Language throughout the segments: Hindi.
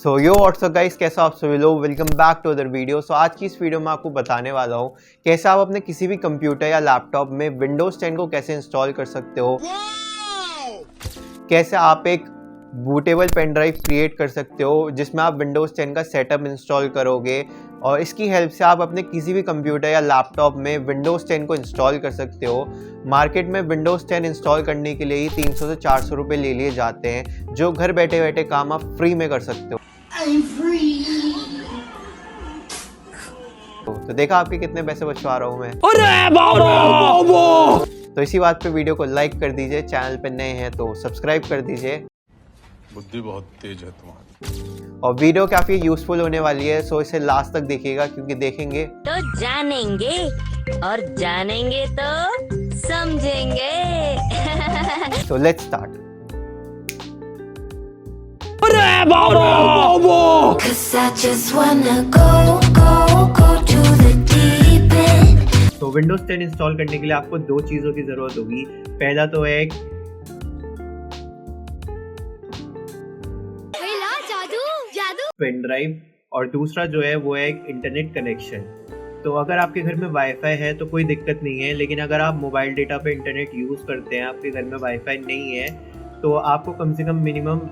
सो यो व्हाट्सअप गाइस, कैसे आप सभी लोग। Welcome back to other video. So आज की इस वीडियो में आपको बताने वाला हूँ कैसे आप अपने किसी भी कंप्यूटर या लैपटॉप में विंडोज़ 10 को कैसे इंस्टॉल कर सकते हो, कैसे आप एक बूटेबल पेन ड्राइव क्रिएट कर सकते हो जिसमें आप विंडोज़ 10 का सेटअप इंस्टॉल करोगे और इसकी हेल्प से आप अपने किसी भी कंप्यूटर या लैपटॉप में विंडोज़ 10 को इंस्टॉल कर सकते हो। मार्केट में विंडोज़ 10 इंस्टॉल करने के लिए ही 300 से 400 रुपये ले लिए जाते हैं, जो घर बैठे बैठे काम आप फ्री में कर सकते हो। तो देखा आपके कितने पैसे बचवा रहा हूँ मैं। तो इसी बात पे वीडियो को लाइक कर दीजिए, चैनल पे नए हैं तो सब्सक्राइब कर दीजिए। बुद्धि बहुत तेज है तुम्हारी। और वीडियो काफ़ी यूजफुल होने वाली है, सो इसे लास्ट तक देखिएगा क्योंकि देखेंगे तो जानेंगे और जानेंगे तो समझेंगे। तो let's start. Cause I just wanna go to the deep end. तो विंडोज 10 इंस्टॉल करने के लिए आपको दो चीज़ों की ज़रूरत होगी। पहला तो है एक पेन ड्राइव और दूसरा जो है वो है एक इंटरनेट कनेक्शन। तो अगर आपके घर में वाईफाई है तो कोई दिक्कत नहीं है, लेकिन अगर आप मोबाइल डेटा पे इंटरनेट यूज़ करते हैं, आपके घर में वाईफाई नहीं है, तो आपको कम से कम मिनिमम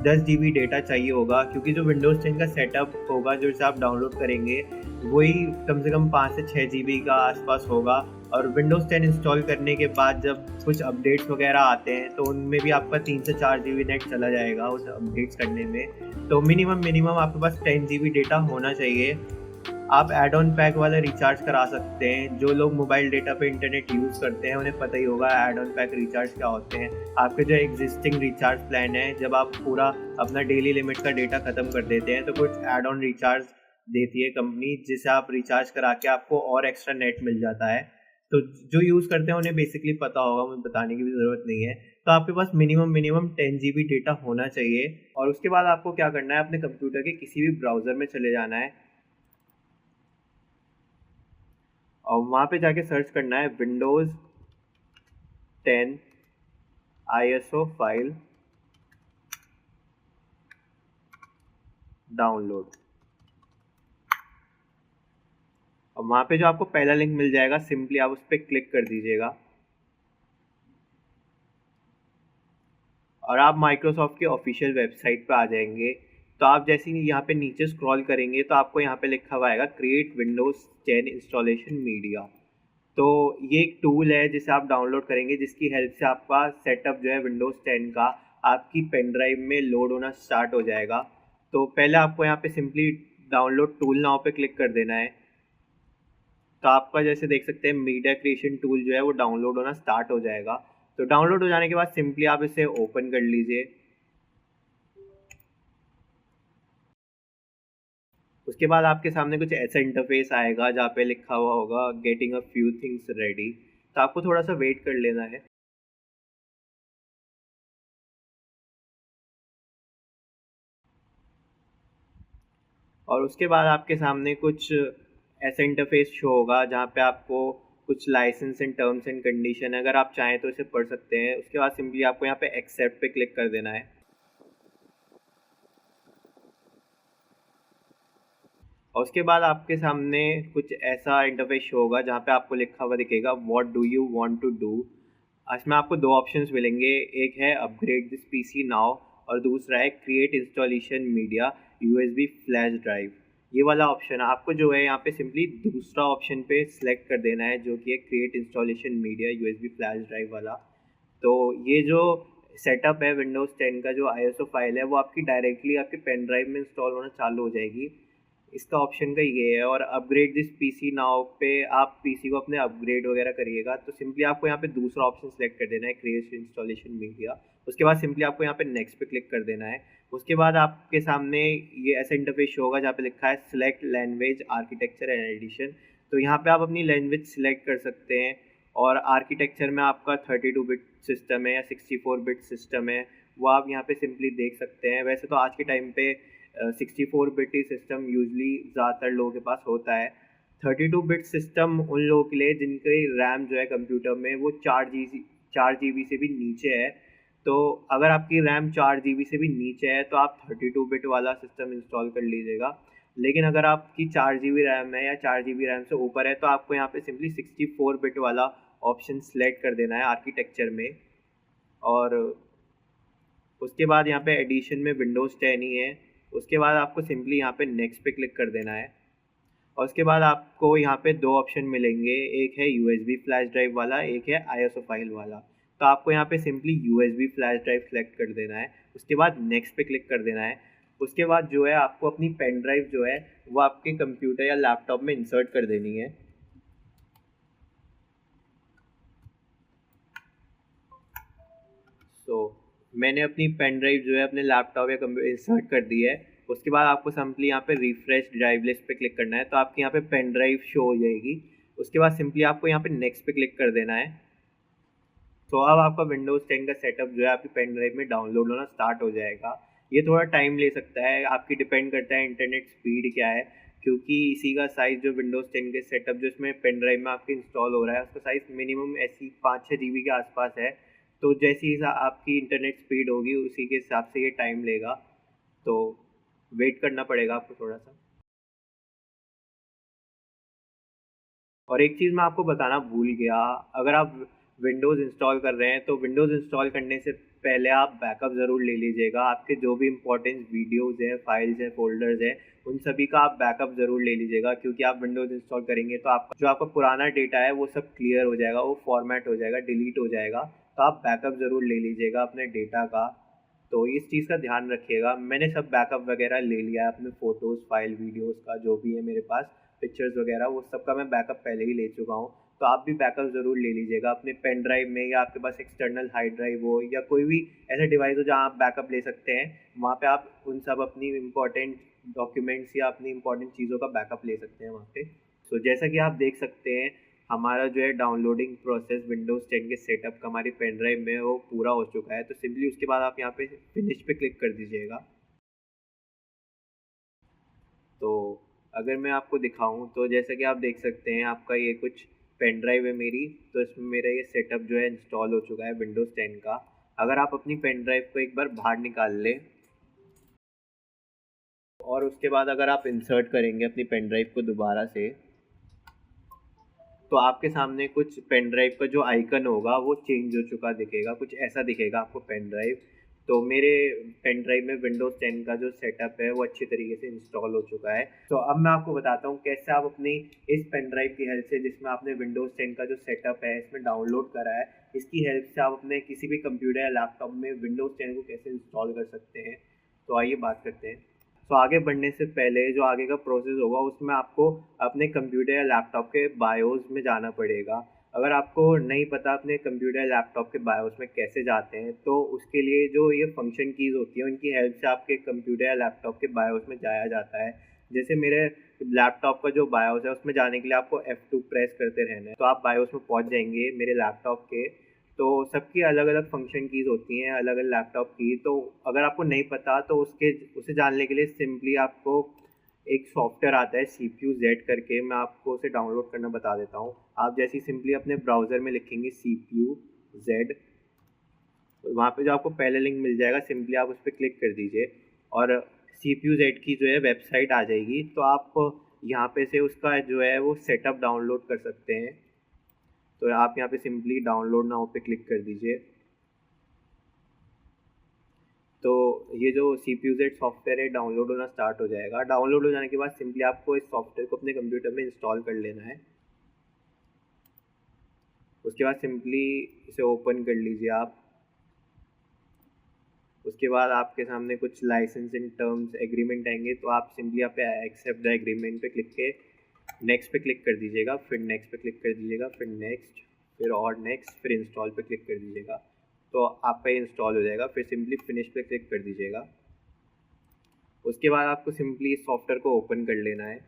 10 GB डेटा चाहिए होगा, क्योंकि जो विंडोज़ 10 का सेटअप होगा जो इसे आप डाउनलोड करेंगे वही कम से कम 5 से 6 GB का आसपास होगा। और विंडोज़ 10 इंस्टॉल करने के बाद जब कुछ अपडेट्स वगैरह आते हैं तो उनमें भी आपका 3 से 4 GB नेट चला जाएगा उस अपडेट्स करने में। तो मिनिमम आपके पास 10 GB डेटा होना चाहिए। आप एड ऑन पैक वाला रिचार्ज करा सकते हैं। जो लोग मोबाइल डेटा पे इंटरनेट यूज़ करते हैं उन्हें पता ही होगा एड ऑन पैक रिचार्ज क्या होते हैं। आपके जो एग्जिस्टिंग रिचार्ज प्लान है, जब आप पूरा अपना डेली लिमिट का डेटा ख़त्म कर देते हैं तो कुछ एड ऑन रिचार्ज देती है कंपनी, जिसे आप रिचार्ज करा के आपको और एक्स्ट्रा नेट मिल जाता है। तो जो यूज़ करते हैं उन्हें बेसिकली पता होगा, मुझे बताने की भी ज़रूरत नहीं है। तो आपके पास मिनिमम 10 GB डेटा होना चाहिए। और उसके बाद आपको क्या करना है, अपने कंप्यूटर के किसी भी ब्राउज़र में चले जाना है और वहाँ पे जाके सर्च करना है विंडोज़ 10 ISO फाइल डाउनलोड। और वहाँ पे जो आपको पहला लिंक मिल जाएगा, सिंपली आप उस पर क्लिक कर दीजिएगा और आप माइक्रोसॉफ्ट के ऑफिशियल वेबसाइट पे आ जाएंगे। तो आप जैसे ही यहाँ पे नीचे स्क्रॉल करेंगे तो आपको यहाँ पे लिखा हुआ आएगा क्रिएट विंडोज़ 10 इंस्टॉलेशन मीडिया। तो ये एक टूल है जिसे आप डाउनलोड करेंगे, जिसकी हेल्प से आपका सेटअप जो है विंडोज़ 10 का आपकी पेन ड्राइव में लोड होना स्टार्ट हो जाएगा। तो पहले आपको यहाँ पे सिंपली डाउनलोड टूल नाउ पे क्लिक कर देना है। तो आपका जैसे देख सकते हैं मीडिया क्रिएशन टूल जो है वो डाउनलोड होना स्टार्ट हो जाएगा। तो डाउनलोड हो जाने के बाद सिंपली आप इसे ओपन कर लीजिए। उसके बाद आपके सामने कुछ ऐसा इंटरफेस आएगा जहाँ पे लिखा हुआ होगा getting a few things ready. तो आपको थोड़ा सा वेट कर लेना है। और उसके बाद आपके सामने कुछ ऐसा इंटरफेस शो होगा जहाँ पे आपको कुछ license and terms and condition, अगर आप चाहें तो इसे पढ़ सकते हैं। उसके बाद सिंपली आपको यहाँ पे एक्सेप्ट पे क्लिक कर देना है। और उसके बाद आपके सामने कुछ ऐसा इंटरफेस शो होगा जहाँ पे आपको लिखा हुआ दिखेगा what do you want to do. इसमें आपको दो ऑप्शंस मिलेंगे, एक है अपग्रेड दिस पीसी नाउ और दूसरा है create installation media USB flash drive. ये वाला ऑप्शन आपको जो है यहाँ पे सिंपली दूसरा ऑप्शन पे सिलेक्ट कर देना है, जो कि है create installation media USB flash drive वाला। तो ये जो सेटअप है विंडोज़ 10 का, जो ISO फाइल है वो आपकी डायरेक्टली आपके पेन ड्राइव में इंस्टॉल होना चालू हो जाएगी। इसका ऑप्शन का ये है। और अपग्रेड दिस पीसी नाउ पे आप पीसी को अपने अपग्रेड वगैरह करिएगा तो सिंपली आपको यहाँ पे दूसरा ऑप्शन सेलेक्ट कर देना है क्रिएट इंस्टॉलेशन मीडिया। उसके बाद सिंपली आपको यहाँ पे नेक्स्ट पे क्लिक कर देना है। उसके बाद आपके सामने ये ऐसा इंटरफेस शो होगा जहाँ पे लिखा है select language architecture and edition. तो यहाँ पे आप अपनी लैंग्वेज सिलेक्ट कर सकते हैं। और आर्किटेक्चर में आपका 32 बिट सिस्टम है या 64 बिट सिस्टम है, वो आप यहाँ पे सिंपली देख सकते हैं। वैसे तो आज के टाइम पे 64 बिट ही सिस्टम यूजली ज़्यादातर लोगों के पास होता है। 32 बिट सिस्टम उन लोगों के लिए जिनके रैम जो है कंप्यूटर में वो 4 GB से भी नीचे है। तो अगर आपकी रैम 4 GB से भी नीचे है तो आप 32 बिट वाला सिस्टम इंस्टॉल कर लीजिएगा। लेकिन अगर आपकी 4 GB रैम है या 4 GB रैम से ऊपर है तो आपको यहाँ पे सिंपली 64 बिट वाला ऑप्शन सेलेक्ट कर देना है आर्किटेक्चर में। और उसके बाद यहाँ पे एडिशन में विंडोज़ 10 ही है। उसके बाद आपको सिंपली यहाँ पे नेक्स्ट पे क्लिक कर देना है। और उसके बाद आपको यहाँ पे 2 ऑप्शन मिलेंगे, एक है USB फ्लैश ड्राइव वाला, एक है ISO फाइल वाला। तो आपको यहाँ पे simply USB flash drive select कर देना है। उसके बाद नेक्स्ट पे क्लिक कर देना है। उसके बाद जो है आपको अपनी पेन ड्राइव जो है वो आपके कंप्यूटर या लैपटॉप में इंसर्ट कर देनी है। मैंने अपनी पेन ड्राइव जो है अपने लैपटॉप या कंप्यूटर इंसर्ट कर दी है। उसके बाद आपको सिंपली यहाँ पे रिफ्रेश ड्राइव लिस्ट पे क्लिक करना है, तो आपके यहाँ पे पेन ड्राइव शो हो जाएगी। उसके बाद सिंपली आपको यहाँ पे नेक्स्ट पे क्लिक कर देना है। तो अब आपका विंडोज़ 10 का सेटअप जो है आपकी पेन ड्राइव में डाउनलोड होना स्टार्ट हो जाएगा। ये थोड़ा टाइम ले सकता है, आपकी डिपेंड करता है इंटरनेट स्पीड क्या है, क्योंकि इसी का साइज़ जो विंडोज़ 10 के सेटअप जो इसमें पेन ड्राइव में आपके इंस्टॉल हो रहा है उसका साइज़ मिनिमम ऐसी 5-6 GB के आसपास है। तो जैसी आपकी इंटरनेट स्पीड होगी उसी के हिसाब से ये टाइम लेगा, तो वेट करना पड़ेगा आपको थोड़ा सा। और एक चीज़ मैं आपको बताना भूल गया, अगर आप विंडोज़ इंस्टॉल कर रहे हैं तो विंडोज़ इंस्टॉल करने से पहले आप बैकअप ज़रूर ले लीजिएगा। आपके जो भी इंपॉर्टेंट वीडियोज़ हैं, फाइल्स हैं, फोल्डर्स हैं, उन सभी का आप बैकअप ज़रूर ले लीजिएगा, क्योंकि आप विंडोज़ इंस्टॉल करेंगे तो आपका जो आपका पुराना डेटा है वो सब क्लियर हो जाएगा, वो फॉर्मेट हो जाएगा, डिलीट हो जाएगा। तो आप बैकअप ज़रूर ले लीजिएगा अपने डेटा का, तो इस चीज़ का ध्यान रखिएगा। मैंने सब बैकअप वगैरह ले लिया है अपने फ़ोटोज़, फाइल, वीडियोज़ का जो भी है मेरे पास, पिक्चर्स वगैरह, वो सब का मैं बैकअप पहले ही ले चुका हूँ। तो आप भी बैकअप ज़रूर ले लीजिएगा अपने पेन ड्राइव में, या आपके पास एक्सटर्नल हार्ड ड्राइव हो या कोई भी ऐसा डिवाइस हो जहाँ आप बैकअप ले सकते हैं, वहाँ पे आप उन सब अपनी इम्पॉर्टेंट डॉक्यूमेंट्स या अपनी इम्पॉर्टेंट चीज़ों का बैकअप ले सकते हैं वहाँ पे। तो जैसा कि आप देख सकते हैं हमारा जो है डाउनलोडिंग प्रोसेस विंडोज़ 10 के सेटअप का हमारी पेन ड्राइव में वो पूरा हो चुका है। तो सिंपली उसके बाद आप यहाँ पे फिनिश पे क्लिक कर दीजिएगा। तो अगर मैं आपको दिखाऊं तो जैसा कि आप देख सकते हैं आपका ये कुछ पेन ड्राइव है मेरी, तो इसमें मेरा ये सेटअप जो है इंस्टॉल हो चुका है विंडोज़ 10 का। अगर आप अपनी पेन ड्राइव को एक बार बाहर निकाल लें और उसके बाद अगर आप इंसर्ट करेंगे अपनी पेन ड्राइव को दोबारा से, तो आपके सामने कुछ पेन ड्राइव का जो आइकन होगा वो चेंज हो चुका दिखेगा, कुछ ऐसा दिखेगा आपको पेन ड्राइव। तो मेरे पेन ड्राइव में विंडोज़ 10 का जो सेटअप है वो अच्छी तरीके से इंस्टॉल हो चुका है। तो अब मैं आपको बताता हूँ कैसे आप अपनी इस पेन ड्राइव की हेल्प से, जिसमें आपने विंडोज़ 10 का जो सेटअप है इसमें डाउनलोड करा है, इसकी हेल्प से आप अपने किसी भी कंप्यूटर या लैपटॉप में विंडोज़ 10 को कैसे इंस्टॉल कर सकते हैं। तो आइए बात करते हैं। तो आगे बढ़ने से पहले जो आगे का प्रोसेस होगा उसमें आपको अपने कंप्यूटर या लैपटॉप के बायोस में जाना पड़ेगा। अगर आपको नहीं पता अपने कंप्यूटर या लैपटॉप के बायोस में कैसे जाते हैं, तो उसके लिए जो ये फंक्शन कीज़ होती हैं उनकी हेल्प से आपके कंप्यूटर या लैपटॉप के बायोस में जाया जाता है। जैसे मेरे लैपटॉप का जो बायोस है उसमें जाने के लिए आपको F2 प्रेस करते रहना है, तो आप बायोस में पहुंच जाएंगे मेरे लैपटॉप के। तो सबकी अलग अलग फंक्शन कीज़ होती हैं, अलग अलग लैपटॉप की। तो अगर आपको नहीं पता तो उसे जानने के लिए सिंपली आपको एक सॉफ्टवेयर आता है CPU-Z करके, मैं आपको उसे डाउनलोड करना बता देता हूँ। आप जैसे सिंपली अपने ब्राउज़र में लिखेंगे CPU-Z, वहाँ पे जो आपको पहले लिंक मिल जाएगा सिंपली आप उस पर क्लिक कर दीजिए और CPU-Z की जो है वेबसाइट आ जाएगी। तो आप यहाँ पे से उसका जो है वो सेटअप डाउनलोड कर सकते हैं। तो आप यहाँ पे सिंपली डाउनलोड नाउ पे क्लिक कर दीजिए। तो ये जो CPU-Z सॉफ्टवेयर है डाउनलोड होना स्टार्ट हो जाएगा। डाउनलोड हो जाने के बाद सिंपली आपको इस सॉफ्टवेयर को अपने कंप्यूटर में इंस्टॉल कर लेना है। उसके बाद सिंपली इसे ओपन कर लीजिए आप। उसके बाद आपके सामने कुछ लाइसेंस एंड टर्म्स एग्रीमेंट आएंगे, तो आप सिंपली यहाँ पे एक्सेप्ट द एग्रीमेंट पे क्लिक के नेक्स्ट पे क्लिक कर दीजिएगा, फिर नेक्स्ट पे क्लिक कर दीजिएगा, फिर नेक्स्ट, फिर और नेक्स्ट, फिर इंस्टॉल पे क्लिक कर दीजिएगा। तो आपका ये इंस्टॉल हो जाएगा। फिर सिंपली फिनिश पे क्लिक कर दीजिएगा। उसके बाद आपको सिंपली इस सॉफ्टवेयर को ओपन कर लेना है।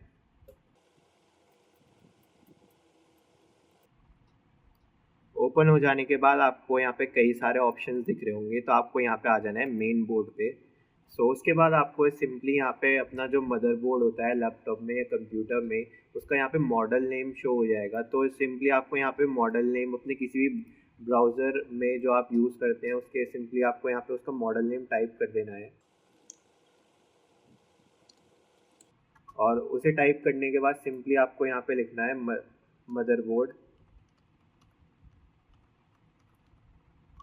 ओपन हो जाने के बाद आपको यहाँ पे कई सारे ऑप्शंस दिख रहे होंगे, तो आपको यहाँ पे आ जाना है मेन बोर्ड पे। सो उसके बाद आपको सिंपली यहाँ पे अपना जो मदरबोर्ड होता है लैपटॉप में या कंप्यूटर में, उसका यहाँ पे मॉडल नेम शो हो जाएगा। तो सिंपली आपको यहाँ पे मॉडल नेम अपने किसी भी ब्राउज़र में जो आप यूज़ करते हैं उसके सिंपली आपको यहाँ पे उसका मॉडल नेम टाइप कर देना है, और उसे टाइप करने के बाद सिंपली आपको यहाँ पे लिखना है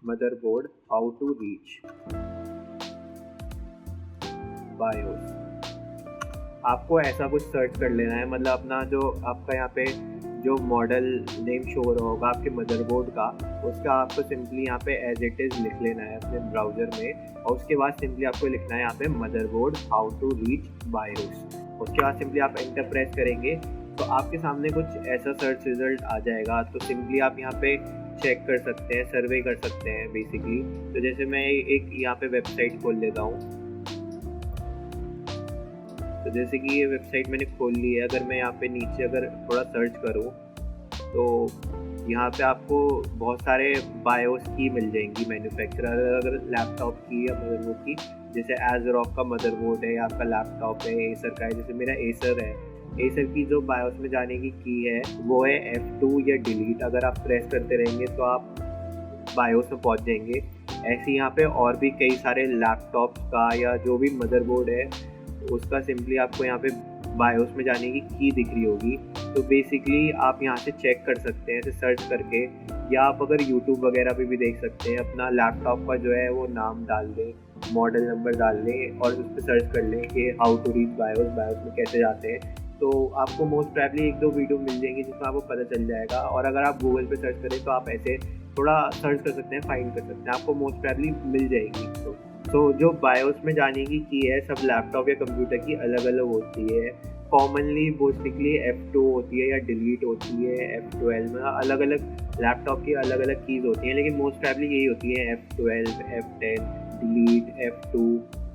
motherboard how to reach BIOS. आपको ऐसा कुछ सर्च कर लेना है, मतलब अपना जो आपका यहाँ पे जो मॉडल नेम शो हो रहा होगा आपके मदरबोर्ड का, उसका आपको सिंपली यहाँ पे एज इट इज़ लिख लेना है अपने ब्राउज़र में, और उसके बाद सिंपली आपको लिखना है यहाँ पे motherboard how to reach BIOS. उसके बाद सिंपली आप एंटर प्रेस करेंगे तो आपके सामने कुछ ऐसा सर्च रिजल्ट आ जाएगा। तो सिंपली आप यहाँ पे चेक कर सकते हैं, सर्वे कर सकते हैं बेसिकली। तो जैसे मैं एक यहाँ पे वेबसाइट खोल लेता हूँ, तो जैसे कि ये वेबसाइट मैंने खोल ली है, अगर मैं यहाँ पे नीचे अगर थोड़ा सर्च करूँ तो यहाँ पे आपको बहुत सारे बायोस की मिल जाएंगी मैन्युफैक्चरर, अगर लैपटॉप की या मदरबोर्ड की। जैसे एज़रॉक का मदरबोर्ड है, आपका लैपटॉप है, एसर का है, जैसे मेरा एसर है। एसर की जो बायोस में जाने की है वो है F2 या डिलीट। अगर आप प्रेस करते रहेंगे तो आप बायोस में पहुँच जाएंगे। ऐसे यहाँ पे और भी कई सारे लैपटॉप का या जो भी मदरबोर्ड है उसका सिंपली आपको यहाँ पे बायोस में जाने की दिख रही होगी। तो बेसिकली आप यहाँ से चेक कर सकते हैं ऐसे सर्च करके, या आप अगर यूट्यूब वगैरह पे भी देख सकते हैं। अपना लैपटॉप का जो है वो नाम डाल दें, मॉडल नंबर डाल लें और उस पर सर्च कर लें कि हाउ टू रीच बायोस में कैसे जाते हैं। तो आपको मोस्ट प्रोबेबली 1-2 वीडियो मिल जाएंगी जिसमें आपको पता चल जाएगा। और अगर आप गूगल पे सर्च करें तो आप ऐसे थोड़ा सर्च कर सकते हैं, फाइंड कर सकते हैं, आपको मोस्ट प्रोबेबली मिल जाएगी। तो जो बायोस में जाने की है सब लैपटॉप या कंप्यूटर की अलग अलग होती है। कॉमनली बेसिकली F2 होती है या डिलीट होती है, F12 में अलग अलग लैपटॉप की अलग अलग कीज़ होती हैं, लेकिन मोस्ट प्रोबेबली यही होती है F12, F10, डिलीट, F2।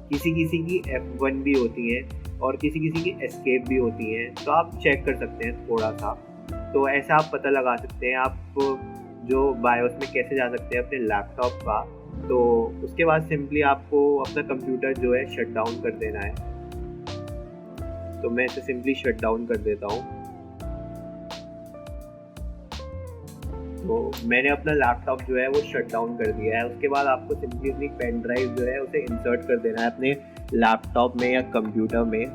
किसी किसी की F1 भी होती हैं और किसी किसी की एस्केप भी होती हैं। तो आप चेक कर सकते हैं थोड़ा सा, तो ऐसा आप पता लगा सकते हैं आप जो बायोस में कैसे जा सकते हैं अपने लैपटॉप का। तो उसके बाद सिंपली आपको अपना कंप्यूटर जो है शट डाउन कर देना है। तो मैं इसे सिंपली शट डाउन कर देता हूँ। तो मैंने अपना लैपटॉप जो है वो शट डाउन कर दिया है। उसके बाद आपको सिंपली अपनी पेन ड्राइव जो है उसे इंसर्ट कर देना है अपने लैपटॉप में या कंप्यूटर में।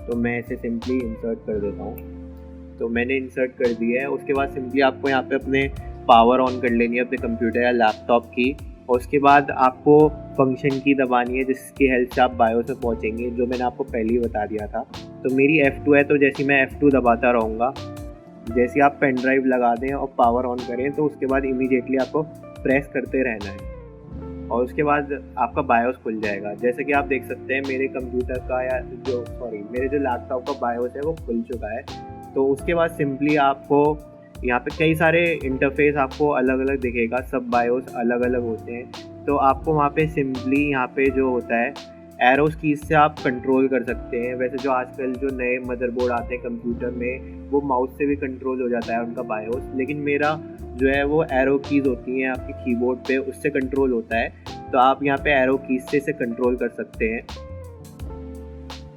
तो मैं इसे सिंपली इंसर्ट कर देता हूँ। तो मैंने इंसर्ट कर दिया है। उसके बाद सिंपली आपको यहाँ पे अपने पावर ऑन कर लेनी है अपने कंप्यूटर या लैपटॉप की, और उसके बाद आपको फंक्शन की दबानी है जिसकी हेल्प से आप बायोस में पहुँचेंगे, जो मैंने आपको पहले ही बता दिया था। तो मेरी F2 है, तो जैसे मैं F2 दबाता रहूँगा, जैसे आप पेन ड्राइव लगा दें और पावर ऑन करें तो उसके बाद इमीडिएटली आपको प्रेस करते रहना है और उसके बाद आपका बायोस खुल जाएगा। जैसे कि आप देख सकते हैं मेरे कंप्यूटर का मेरे जो लैपटॉप का बायोस है वो खुल चुका है। तो उसके बाद सिंपली आपको यहाँ पे कई सारे इंटरफेस आपको अलग अलग दिखेगा, सब बायोस अलग अलग होते हैं। तो आपको वहाँ पे सिंपली यहाँ पे जो होता है एरोस कीज से आप कंट्रोल कर सकते हैं। वैसे जो आजकल जो नए मदरबोर्ड आते हैं कंप्यूटर में वो माउस से भी कंट्रोल हो जाता है उनका बायोस, लेकिन मेरा जो है वो एरो कीज होती हैं आपके कीबोर्ड पे, उससे कंट्रोल होता है। तो आप यहाँ पे एरो कीज से इसे कंट्रोल कर सकते हैं।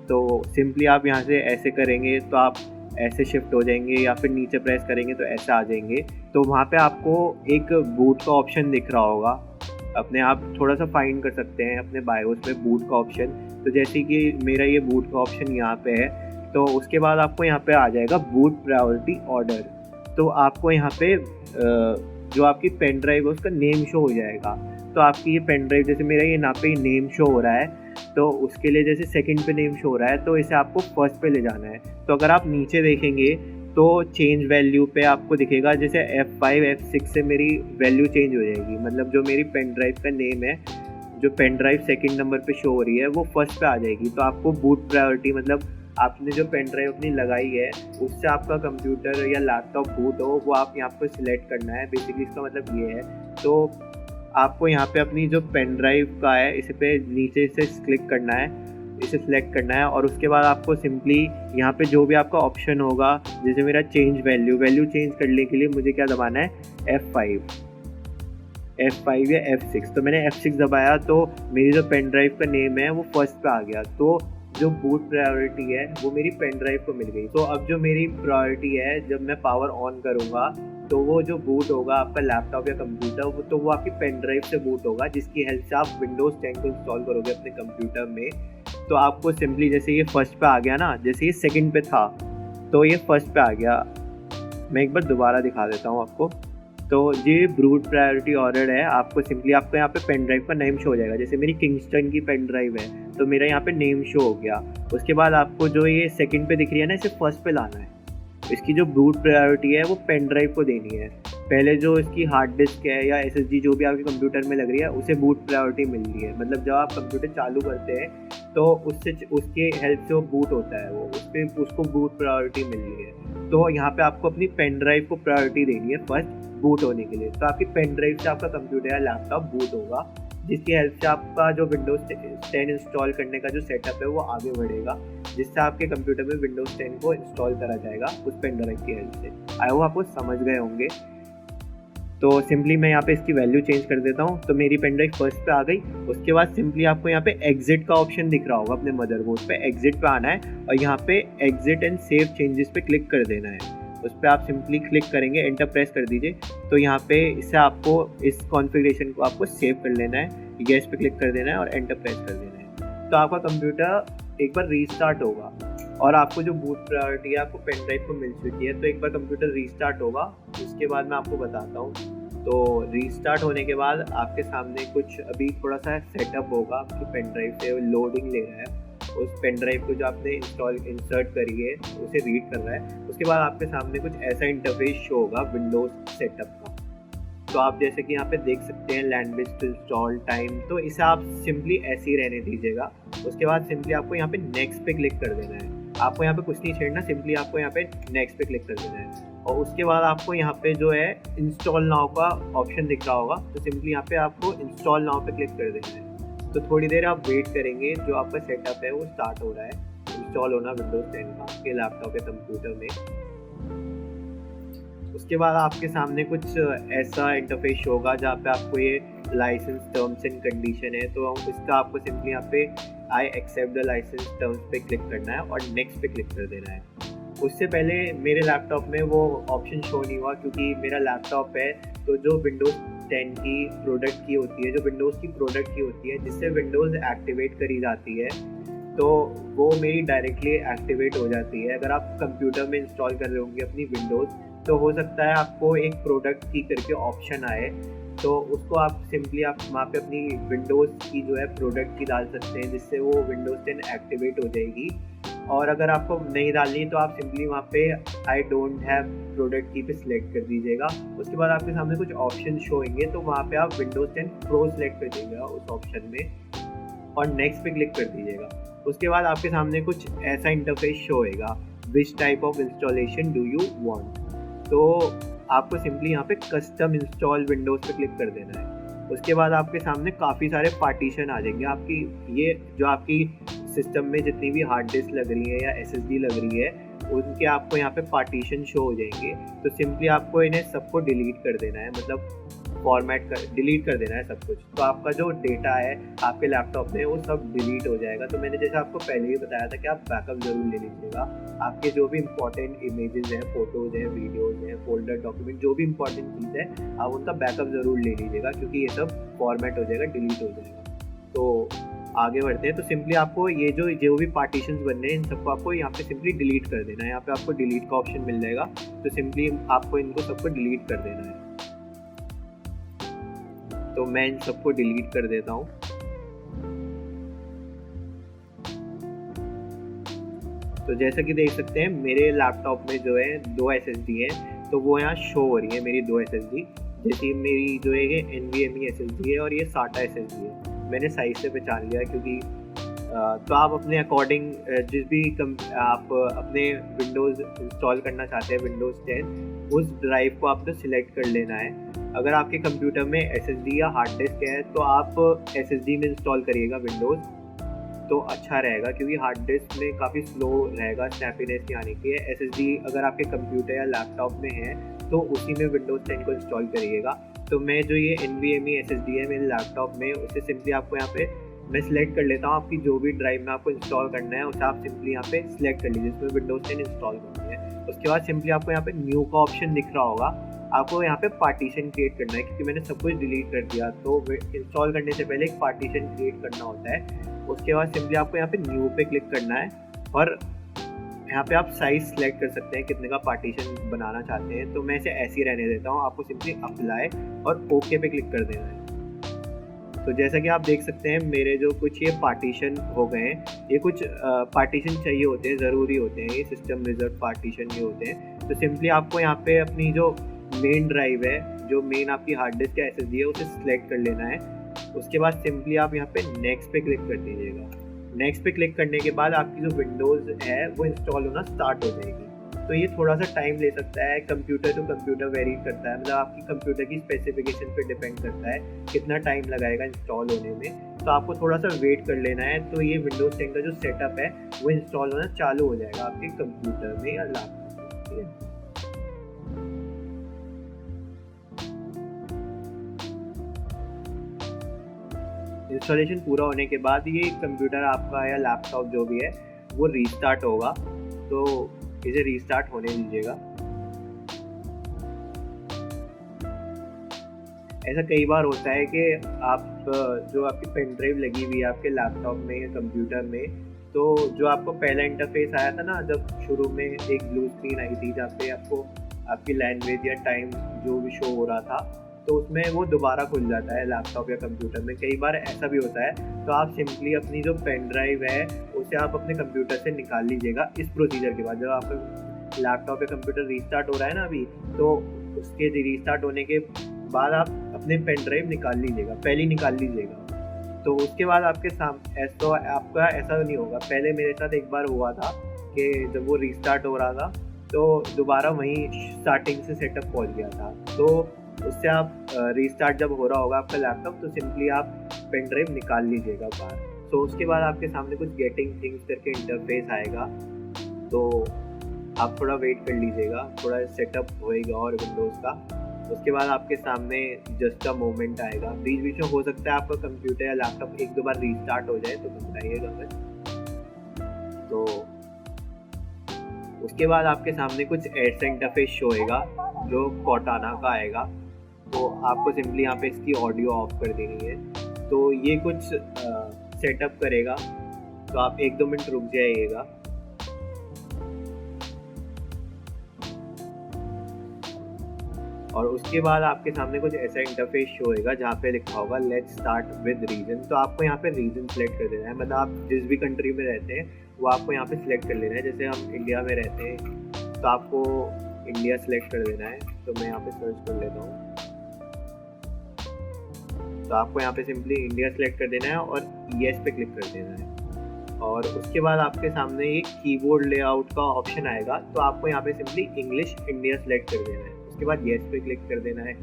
तो सिंपली आप यहाँ से ऐसे करेंगे तो आप ऐसे शिफ्ट हो जाएंगे, या फिर नीचे प्रेस करेंगे तो ऐसे आ जाएंगे। तो वहाँ पे आपको एक बूट का ऑप्शन दिख रहा होगा, अपने आप थोड़ा सा फाइंड कर सकते हैं अपने बायोस में बूट का ऑप्शन। तो जैसे कि मेरा ये बूट का ऑप्शन यहाँ पे है, तो उसके बाद आपको यहाँ पे आ जाएगा बूट प्रायोरिटी ऑर्डर। तो आपको यहाँ पे जो आपकी पेन ड्राइव है उसका नेम शो हो जाएगा। तो आपकी ये पेन ड्राइव, जैसे मेरा ये यहाँ पे नेम शो हो रहा है, तो उसके लिए जैसे सेकंड पे नेम शो हो रहा है तो इसे आपको फर्स्ट पे ले जाना है। तो अगर आप नीचे देखेंगे तो चेंज वैल्यू पे आपको दिखेगा जैसे F5 F6 से मेरी वैल्यू चेंज हो जाएगी, मतलब जो मेरी पेन ड्राइव का नेम है, जो पेन ड्राइव सेकंड नंबर पे शो हो रही है वो फर्स्ट पे आ जाएगी। तो आपको बूट प्रायोरिटी, मतलब आपने जो पेन ड्राइव अपनी लगाई है उससे आपका कंप्यूटर या लैपटॉप बूट हो, वो आप यहाँ पर सिलेक्ट करना है। बेसिकली इसका मतलब ये है। तो आपको यहाँ पे अपनी जो पेन ड्राइव का है इस पे नीचे से क्लिक करना है, इसे सिलेक्ट करना है, और उसके बाद आपको सिंपली यहाँ पे जो भी आपका ऑप्शन होगा, जैसे मेरा चेंज वैल्यू चेंज करने के लिए मुझे क्या दबाना है, F5 या F6। तो मैंने F6 दबाया तो मेरी जो पेन ड्राइव का नेम है वो फर्स्ट पे आ गया। तो जो बूट प्रायोरिटी है वो मेरी पेन ड्राइव को मिल गई। तो अब जो मेरी प्रायोरिटी है, जब मैं पावर ऑन करूँगा तो वो जो बूट होगा आपका लैपटॉप या कंप्यूटर, तो वो आपकी पेन ड्राइव से बूट होगा, जिसकी हेल्प से आप विंडोज़ 10 को इंस्टॉल करोगे अपने कंप्यूटर में। तो आपको सिंपली जैसे ये फर्स्ट पे आ गया ना, जैसे ये सेकंड पे था तो ये फर्स्ट पे आ गया। मैं एक बार दोबारा दिखा देता हूँ आपको। तो ये बूट प्रायोरिटी ऑर्डर है। आपको सिंपली आपको यहाँ पे पेन ड्राइव का नेम शो हो जाएगा। जैसे मेरी किंगस्टन की पेन ड्राइव है तो मेरा यहाँ पे नेम शो हो गया। उसके बाद आपको जो ये सेकंड पे दिख रही है ना, इसे फर्स्ट पे लाना है। इसकी जो बूट प्रायोरिटी है वो पेन ड्राइव को देनी है। पहले जो इसकी हार्ड डिस्क है या एसएसडी जो भी आपके कंप्यूटर में लग रही है उसे बूट प्रायोरिटी मिल रही है। मतलब जब आप कंप्यूटर चालू करते हैं तो उसके हेल्प से वो बूट होता है, वो उसको बूट प्रायोरिटी मिल रही है। तो यहाँ पे आपको अपनी पेन ड्राइव को प्रायोरिटी देनी है फर्स्ट बूट होने के लिए। तो आपकी पेन ड्राइव से आपका कंप्यूटर या लैपटॉप बूट होगा, जिसकी हेल्प से आपका जो विंडोज़ 10 इंस्टॉल करने का जो सेटअप है वो आगे बढ़ेगा, जिससे आपके कंप्यूटर में विंडोज़ 10 को इंस्टॉल करा जाएगा उस पेन ड्राइव की हेल्प से। आई होप आपको समझ गए होंगे। तो सिंपली मैं यहाँ पे इसकी वैल्यू चेंज कर देता हूँ। तो मेरी पेन ड्राइव फर्स्ट पे आ गई। उसके बाद सिंपली आपको यहाँ पे एग्जिट का ऑप्शन दिख रहा होगा अपने मदरबोर्ड पे, एग्जिट पे आना है और यहाँ पे एग्जिट एंड सेव चेंजेस पे क्लिक कर देना है। उस पर आप सिंपली क्लिक करेंगे, एंटर प्रेस कर दीजिए। तो यहाँ पे इससे आपको इस कॉन्फ़िगरेशन को आपको सेव कर लेना है, यस पे क्लिक कर देना है और एंटर प्रेस कर देना है। तो आपका कंप्यूटर एक बार रीस्टार्ट होगा और आपको जो बूट प्रायोरिटी है आपको पेन ड्राइव को मिल चुकी है। तो एक बार कंप्यूटर रीस्टार्ट होगा, उसके बाद मैं आपको बताता हूँ। तो रीस्टार्ट होने के बाद आपके सामने कुछ अभी थोड़ा सा सेटअप होगा। आपकी पेन ड्राइव से लोडिंग ले रहा है, उस पेन ड्राइव को जो आपने इंसर्ट करी है उसे रीड कर रहा है। उसके बाद आपके सामने कुछ ऐसा इंटरफेस शो होगा विंडोज़ सेटअप का। तो आप जैसे कि यहाँ पे देख सकते हैं लैंग्वेज टू इंस्टॉल टाइम, तो इसे आप सिंपली ऐसे ही रहने दीजिएगा। उसके बाद सिंपली आपको यहाँ पे नेक्स्ट पे क्लिक कर देना है। आपको यहाँ पे कुछ नहीं छेड़ना, सिंपली आपको यहाँ पे नेक्स्ट पे क्लिक कर देना है। और उसके बाद आपको यहाँ पे जो है इंस्टॉल नाउ का ऑप्शन दिख रहा होगा, तो सिंपली यहाँ पे आपको इंस्टॉल नाउ पे क्लिक कर देना है। तो थोड़ी देर आप वेट करेंगे, जो आपका सेटअप है वो स्टार्ट हो रहा है इंस्टॉल होना विंडोज़ 10 का आपके लैपटॉप या कंप्यूटर में। उसके बाद आपके सामने कुछ ऐसा इंटरफेस होगा जहाँ पे आपको ये लाइसेंस टर्म्स एंड कंडीशन है, तो इसका आपको सिंपली यहाँ पे I accept the license terms पे क्लिक करना है और नेक्स्ट पे क्लिक कर देना है। उससे पहले मेरे लैपटॉप में वो ऑप्शन शो नहीं हुआ, क्योंकि मेरा लैपटॉप है तो जो विंडोज़ 10 की प्रोडक्ट की होती है, जो विंडोज़ की प्रोडक्ट की होती है जिससे विंडोज़ एक्टिवेट करी जाती है, तो वो मेरी डायरेक्टली एक्टिवेट हो जाती है। अगर आप कंप्यूटर में इंस्टॉल कर रहे होंगे अपनी विंडोज़, तो हो सकता है आपको एक प्रोडक्ट की करके ऑप्शन आए, तो उसको आप सिंपली आप वहाँ पे अपनी विंडोज़ की जो है प्रोडक्ट की डाल सकते हैं, जिससे वो विंडोज़ 10 एक्टिवेट हो जाएगी। और अगर आपको नहीं डालनी तो आप सिंपली वहाँ पे आई डोंट हैव प्रोडक्ट की पे सिलेक्ट कर दीजिएगा। उसके बाद आपके सामने कुछ ऑप्शन शो होंगे, तो वहाँ पे आप विंडोज़ 10 प्रो सिलेक्ट कर दीजिएगा उस ऑप्शन में और नेक्स्ट पे क्लिक कर दीजिएगा। उसके बाद आपके सामने कुछ ऐसा इंटरफेस शो होएगा, which type of installation do you want. तो आपको सिंपली यहाँ पे कस्टम इंस्टॉल विंडोज़ पे क्लिक कर देना है। उसके बाद आपके सामने काफ़ी सारे पार्टीशन आ जाएंगे। आपकी ये जो आपकी सिस्टम में जितनी भी हार्ड डिस्क लग रही है या एसएसडी लग रही है, उनके आपको यहाँ पे पार्टीशन शो हो जाएंगे। तो सिंपली आपको इन्हें सबको डिलीट कर देना है, मतलब डिलीट कर देना है सब कुछ। तो आपका जो डेटा है आपके लैपटॉप में वो सब डिलीट हो जाएगा। तो मैंने जैसे आपको पहले ही बताया था कि आप बैकअप ज़रूर ले लीजिएगा। आपके जो भी इंपॉर्टेंट इमेजेस हैं, फोटोज़ हैं, वीडियोज़ हैं, फोल्डर, डॉक्यूमेंट, जो भी इंपॉर्टेंट चीज़ है आप उनका बैकअप ज़रूर ले लीजिएगा, क्योंकि ये सब फॉर्मेट हो जाएगा, डिलीट हो जाएगा। तो आगे बढ़ते हैं। तो सिंपली आपको ये जो भी पार्टीशंस बनने हैं इन सबको आपको यहाँ पे सिंपली डिलीट कर देना है। यहाँ पे आपको डिलीट का ऑप्शन मिल जाएगा, तो सिंपली आपको इनको सबको डिलीट कर देना है। तो मैं इन सबको डिलीट कर देता हूँ। तो जैसा कि देख सकते हैं मेरे लैपटॉप में जो है 2 SSD है, तो वो यहाँ शो हो रही है मेरी 2 SSD। जैसे मेरी जो है NVMe SSD है और ये SATA SSD है। मैंने साइज से पहचान लिया, क्योंकि तो आप अपने अकॉर्डिंग जिस भी आप अपने विंडोज़ इंस्टॉल करना चाहते हैं विंडोज़ 10, उस ड्राइव को आपको सिलेक्ट कर लेना है। अगर आपके कंप्यूटर में SSD या हार्ड डिस्क है तो आप SSD में इंस्टॉल करिएगा विंडोज़, तो अच्छा रहेगा, क्योंकि हार्ड डिस्क में काफ़ी स्लो रहेगा, स्नैपीनेस नहीं आने की है। SSD अगर आपके कंप्यूटर या लैपटॉप में है तो उसी में विंडोज़ 10 को इंस्टॉल करिएगा। तो मैं जो ये NVMe SSD है मेरे लैपटॉप में, उसे सिंपली आपको यहाँ पे मैं सिलेक्ट कर लेता हूँ। आपकी जो भी ड्राइव में आपको इंस्टॉल करना है उसे आप सिंपली यहाँ पे सिलेक्ट कर लीजिए, इसमें विंडोज़ 10 इंस्टॉल करनी है। उसके बाद सिंपली आपको यहाँ पे न्यू का ऑप्शन दिख रहा होगा, आपको यहाँ पे पार्टीशन क्रिएट करना है, क्योंकि मैंने सब कुछ डिलीट कर दिया। तो इंस्टॉल करने से पहले एक पार्टीशन क्रिएट करना होता है। उसके बाद सिंपली आपको यहाँ पे न्यू पे क्लिक करना है और यहाँ पे आप साइज सेलेक्ट कर सकते हैं कितने का पार्टीशन बनाना चाहते हैं। तो मैं इसे ऐसे ही रहने देता हूँ। आपको सिंपली अप्लाई और ओके पे क्लिक कर देना है। तो जैसा कि आप देख सकते हैं मेरे जो कुछ ये पार्टीशन हो गए हैं, ये कुछ पार्टीशन चाहिए होते हैं, ज़रूरी होते हैं, ये सिस्टम रिजर्व पार्टीशन ये होते हैं। तो सिंपली आपको यहाँ पे अपनी जो मेन ड्राइव है, जो मेन आपकी हार्ड डिस्क या SSD है, उसे सिलेक्ट कर लेना है। उसके बाद सिंपली आप यहाँ पे नेक्स्ट पे क्लिक कर दीजिएगा। नेक्स्ट पे क्लिक करने के बाद आपकी जो विंडोज़ है वो इंस्टॉल होना स्टार्ट हो जाएगी। तो ये थोड़ा सा टाइम ले सकता है, कंप्यूटर टू कंप्यूटर वेरी करता है, मतलब आपकी कंप्यूटर की स्पेसिफिकेशन पे डिपेंड करता है कितना टाइम लगाएगा इंस्टॉल होने में। तो आपको थोड़ा सा वेट कर लेना है। तो ये विंडोज 10 का जो सेटअप है वो इंस्टॉल होना चालू हो जाएगा आपके कंप्यूटर में या लैपटॉप में, ठीक है। इंस्टॉलेशन पूरा होने के बाद ये कंप्यूटर आपका या लैपटॉप जो भी है वो रीस्टार्ट होगा। तो इसे रीस्टार्ट होने दीजिएगा। ऐसा कई बार होता है कि आप जो आपकी पेन ड्राइव लगी हुई है आपके लैपटॉप में या कंप्यूटर में, तो जो आपको पहला इंटरफेस आया था ना, जब शुरू में एक ब्लू स्क्रीन आई थी जहाँ पे आपको आपकी लैंग्वेज या टाइम जो भी शो हो रहा था, तो उसमें वो दोबारा खुल जाता है लैपटॉप या कंप्यूटर में। कई बार ऐसा भी होता है। तो आप सिंपली अपनी जो पेन ड्राइव है उसे आप अपने कंप्यूटर से निकाल लीजिएगा। इस प्रोसीजर के बाद जब आपका लैपटॉप या कंप्यूटर रीस्टार्ट हो रहा है ना अभी, तो उसके रीस्टार्ट होने के बाद आप अपने पेन ड्राइव निकाल लीजिएगा, पहले निकाल लीजिएगा। तो उसके बाद आपके सामने आपका ऐसा नहीं होगा। पहले मेरे साथ एक बार हुआ था कि जब वो रीस्टार्ट हो रहा था तो दोबारा वहीं स्टार्टिंग से सेटअप पहुंच गया था। तो उससे आप रीस्टार्ट जब हो रहा होगा आपका लैपटॉप, तो सिंपली आप पेन ड्राइव निकाल लीजिएगा बाहर। तो उसके बाद आपके सामने कुछ गेटिंग थिंग्स करके इंटरफेस आएगा। तो आप थोड़ा वेट कर लीजिएगा, थोड़ा सेटअप होएगा और विंडोज़ का। उसके बाद आपके सामने जस्ट अ मोमेंट आएगा। बीच बीच में हो सकता है आपका कंप्यूटर या लैपटॉप एक दो बार रीस्टार्ट हो जाए, तो बताइएगा मैं। तो उसके बाद आपके सामने कुछ ऐसा इंटरफेस शो होएगा जो कॉर्टाना का आएगा। तो आपको सिंपली यहाँ पे इसकी ऑडियो ऑफ कर देनी है। तो ये कुछ सेटअप करेगा, तो आप 1-2 मिनट रुक जाइएगा। और उसके बाद आपके सामने कुछ ऐसा इंटरफेस शो होएगा जहाँ पे लिखा होगा लेट्स स्टार्ट विद रीजन। तो आपको यहाँ पे रीजन सेलेक्ट कर देना है, मतलब आप जिस भी कंट्री में रहते हैं वो आपको यहाँ पे सिलेक्ट कर लेना है। जैसे हम इंडिया में रहते हैं तो आपको इंडिया सेलेक्ट कर देना है। तो मैं यहाँ पे सर्च कर लेता हूँ। तो आपको यहाँ पे सिंपली इंडिया सेलेक्ट कर देना है और येस पे क्लिक कर देना है। और उसके बाद आपके सामने ये कीबोर्ड लेआउट का ऑप्शन आएगा। तो आपको यहाँ पे सिंपली इंग्लिश इंडिया सेलेक्ट कर देना है। उसके बाद येस पे क्लिक कर देना है।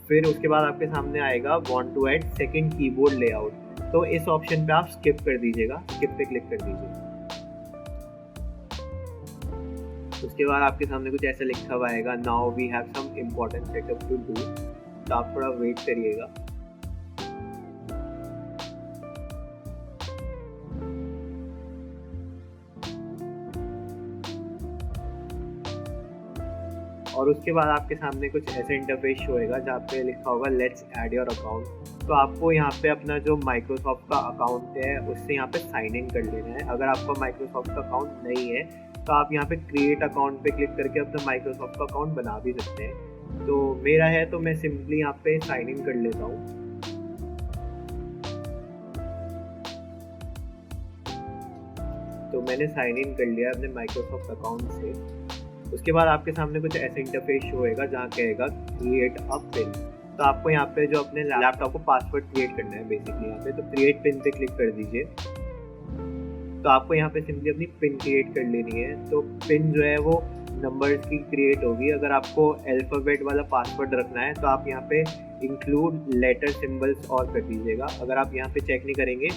फिर उसके बाद आपके सामने आएगा want to add second keyboard layout. तो इस ऑप्शन पे आप स्किप कर दीजिएगा, स्किप पे क्लिक कर दीजिएगा। उसके बाद आपके सामने कुछ ऐसा लिखा हुआ आएगा now we have some important setup to do. तो आप थोड़ा वेट करिएगा। और उसके बाद आपके सामने कुछ ऐसा इंटरफेस शो होएगा जहाँ पे लिखा होगा लेट्स ऐड योर अकाउंट। तो आपको यहाँ पे अपना जो माइक्रोसॉफ्ट का अकाउंट है उससे यहाँ पे साइन इन कर लेना है। अगर आपका माइक्रोसॉफ्ट का अकाउंट नहीं है तो आप यहाँ पे क्रिएट अकाउंट पे क्लिक करके अपना माइक्रोसॉफ्ट का अकाउंट बना भी सकते हैं। तो मेरा है तो मैं सिंपली यहाँ पे साइन इन कर लेता हूँ। तो मैंने साइन इन कर लिया अपने माइक्रोसॉफ्ट अकाउंट से। उसके बाद आपके सामने कुछ ऐसा इंटरफेस शो होएगा जहाँ कहेगा क्रिएट अ पिन। तो आपको यहाँ पे जो अपने लैपटॉप को पासवर्ड क्रिएट करना है बेसिकली यहाँ पे, तो क्रिएट पिन पे क्लिक कर दीजिए। तो आपको यहाँ पे सिंपली अपनी पिन क्रिएट कर लेनी है। तो पिन जो है वो नंबर्स की क्रिएट होगी। अगर आपको अल्फ़ाबेट वाला पासवर्ड रखना है तो आप यहाँ पे इंक्लूड लेटर सिंबल्स और कर दीजिएगा। अगर आप यहाँ पे चेक नहीं करेंगे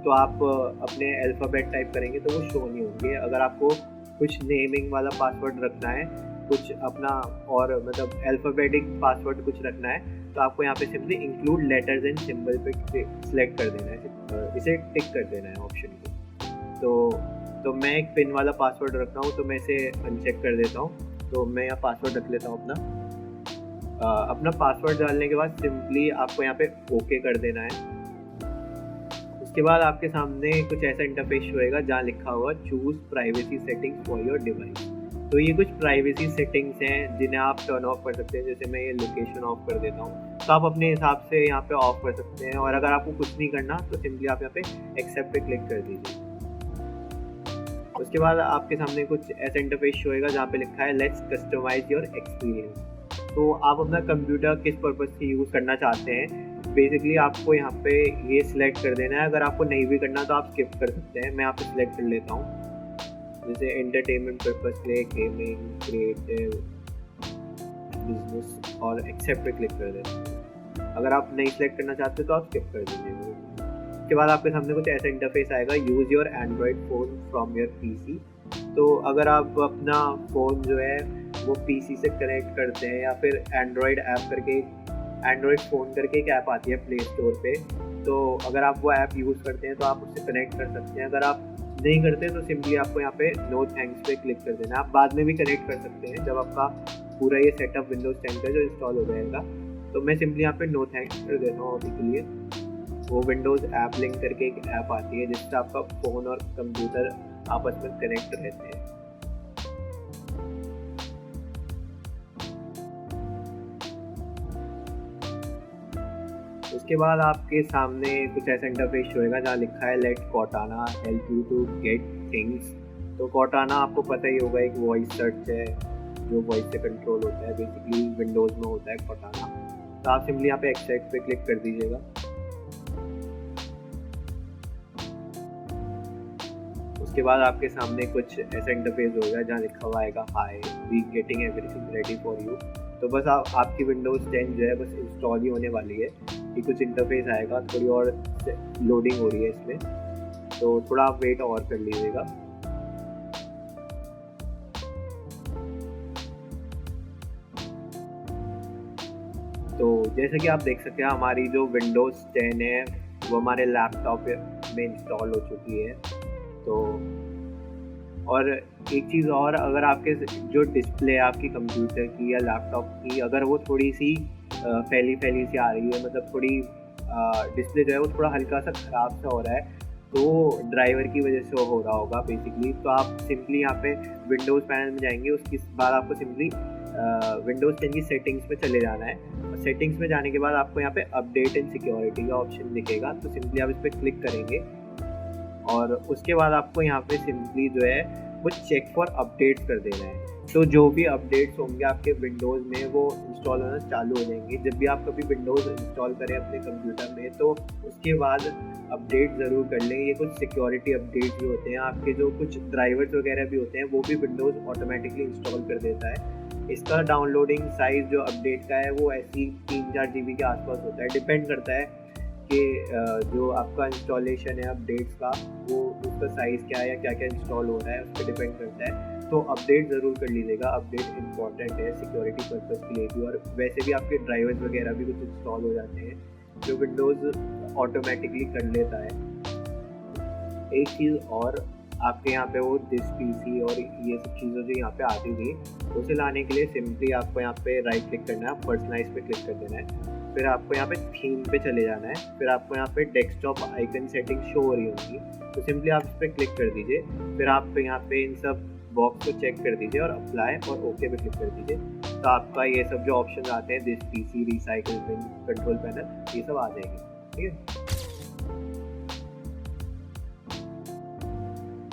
तो आप अपने अल्फ़ाबेट टाइप करेंगे तो वो शो नहीं होंगे। अगर आपको कुछ नेमिंग वाला पासवर्ड रखना है, कुछ अपना और मतलब अल्फ़ाबेटिक पासवर्ड कुछ रखना है, तो आपको यहाँ पे simply include letters and symbol पे सिलेक्ट कर देना है, इसे टिक कर देना है ऑप्शन को। तो मैं एक पिन वाला पासवर्ड रख रहा हूँ, तो मैं इसे अनचेक कर देता हूँ। तो मैं यहाँ पासवर्ड रख लेता हूँ अपना। अपना पासवर्ड डालने के बाद सिंपली आपको यहाँ पे ओके कर देना है। उसके बाद आपके सामने कुछ ऐसा इंटरफेस होएगा जहाँ लिखा हुआ choose privacy settings for your device. तो ये कुछ प्राइवेसी सेटिंग्स हैं जिन्हें आप टर्न ऑफ कर सकते हैं। जैसे मैं ये लोकेशन ऑफ कर देता हूँ, तो आप अपने हिसाब से यहाँ पे ऑफ कर सकते हैं। और अगर आपको कुछ नहीं करना तो सिंपली आप यहाँ पे एक्सेप्ट पे क्लिक कर दीजिए। उसके बाद आपके सामने कुछ ऐसा इंटरफेस होएगा जहाँ पे लिखा है लेट्स कस्टमाइज योर एक्सपीरियंस। तो आप अपना कंप्यूटर किस पर्पज़ से यूज़ करना चाहते हैं, बेसिकली आपको यहाँ पे ये सिलेक्ट कर देना है। अगर आपको नहीं भी करना तो आप स्किप कर सकते हैं। मैं यहाँ पे सिलेक्ट कर लेता हूँ, जैसे एंटरटेनमेंट पर्पज़ के लिए, गेमिंग, क्रिएटिव, बिजनेस, और एक्सेप्ट पे क्लिक कर देते हैं। अगर आप नहीं सिलेक्ट करना चाहते तो आप स्किप कर दीजिएगा। उसके बाद आपके सामने कुछ ऐसा इंटरफेस आएगा, use your Android phone from your PC. तो अगर आप अपना फ़ोन जो है वो पीसी से कनेक्ट करते हैं, या फिर एंड्रॉयड ऐप करके, एंड्रॉयड फ़ोन करके एक ऐप आती है प्ले स्टोर पे, तो अगर आप वो ऐप यूज़ करते हैं तो आप उससे कनेक्ट कर सकते हैं। अगर आप नहीं करते तो सिंपली आपको यहाँ पे नो थैंक्स पे क्लिक कर देना है। आप बाद में भी कनेक्ट कर सकते हैं जब आपका पूरा ये सेटअप विंडोज़ 10 का जो इंस्टॉल हो जाएगा। तो मैं सिंपली यहाँ पे नो थैंक्स कर देता हूँ अभी के लिए। वो विंडोज़ ऐप लिंक करके एक ऐप आती है जिससे आपका फ़ोन और कंप्यूटर आपस में कनेक्ट रहते हैं। उसके बाद आपके सामने कुछ ऐसा इंटरफेस होएगा जहाँ लिखा है let Cortana help you to get things. तो कॉर्टाना आपको पता ही होगा, एक वॉइस सर्च है जो वॉइस से कंट्रोल होता है, बेसिकली विंडोज़ में होता है कॉर्टाना। तो आप सिंपली यहाँ पे एक्सेप्ट पे क्लिक कर दीजिएगा। उसके बाद आपके सामने कुछ ऐसा इंटरफेस होगा जहाँ लिखा हुआ आएगा hi we getting everything ready for you. तो बस आपकी विंडोज़ 10 जो है बस इंस्टॉल ही होने वाली है। ये कुछ इंटरफेस आएगा, थोड़ी और लोडिंग हो रही है इसमें, तो थोड़ा आप वेट और कर लीजिएगा। तो जैसे कि आप देख सकते हैं हमारी जो विंडोज़ 10 है वो हमारे लैपटॉप में इंस्टॉल हो चुकी है। तो और एक चीज़ और, अगर आपके जो डिस्प्ले है आपकी कंप्यूटर की या लैपटॉप की, अगर वो थोड़ी सी फैली सी आ रही है, मतलब थोड़ी डिस्प्ले जो है वो थोड़ा हल्का सा ख़राब सा हो रहा है, तो ड्राइवर की वजह से हो रहा होगा बेसिकली। तो आप सिंपली यहाँ पे विंडोज़ पैनल में जाएंगे, उसके बाद आपको सिंपली विंडोज़ 10 की सेटिंग्स में चले जाना है। और सेटिंग्स में जाने के बाद आपको यहाँ पे अपडेट एंड सिक्योरिटी का ऑप्शन दिखेगा, तो सिंपली आप इस पर क्लिक करेंगे। और उसके बाद आपको यहाँ पे सिंपली जो है वो चेक फॉर अपडेट कर देना है। तो जो भी अपडेट्स होंगे आपके विंडोज़ में वो इंस्टॉल होना चालू हो जाएंगे। जब भी आप कभी विंडोज़ इंस्टॉल करें अपने कंप्यूटर में तो उसके बाद अपडेट ज़रूर कर लें। ये कुछ सिक्योरिटी अपडेट भी होते हैं, आपके जो कुछ ड्राइवर्स वगैरह भी होते हैं वो भी विंडोज़ ऑटोमेटिकली इंस्टॉल कर देता है। इसका डाउनलोडिंग साइज़ जो अपडेट का है वो ऐसी 3-4 GB के आसपास होता है। डिपेंड करता है कि जो आपका इंस्टॉलेशन है अपडेट्स का वो उसका साइज़ क्या है या क्या क्या इंस्टॉल हो रहा है उस पर डिपेंड करता है। तो अपडेट ज़रूर कर लीजिएगा, अपडेट इंपॉर्टेंट है सिक्योरिटी पर्पज़ के लिए भी। और वैसे भी आपके ड्राइवर्स वगैरह भी कुछ इंस्टॉल हो जाते हैं जो विंडोज़ ऑटोमेटिकली कर लेता है। एक चीज़ और, आपके यहाँ पे वो दिस पीसी और ये सब चीज़ें जो यहाँ पे आती थी उसे लाने के लिए सिंपली आपको यहाँ पे राइट क्लिक करना है, पर्सनलाइज पे क्लिक कर देना है। फिर आपको यहाँ पे थीम पे चले जाना है। फिर आपको यहाँ पे डेस्कटॉप आइकन सेटिंग शो हो रही होगी, तो सिंपली आप इस पर क्लिक कर दीजिए। फिर आप यहाँ पे इन सब बॉक्स को चेक कर दीजिए और अप्लाई और ओके पे क्लिक कर दीजिए। तो आपका ये सब जो ऑप्शन आते हैं this PC, recycle bin, control panel, ये सब आ जाएंगे। ठीक है।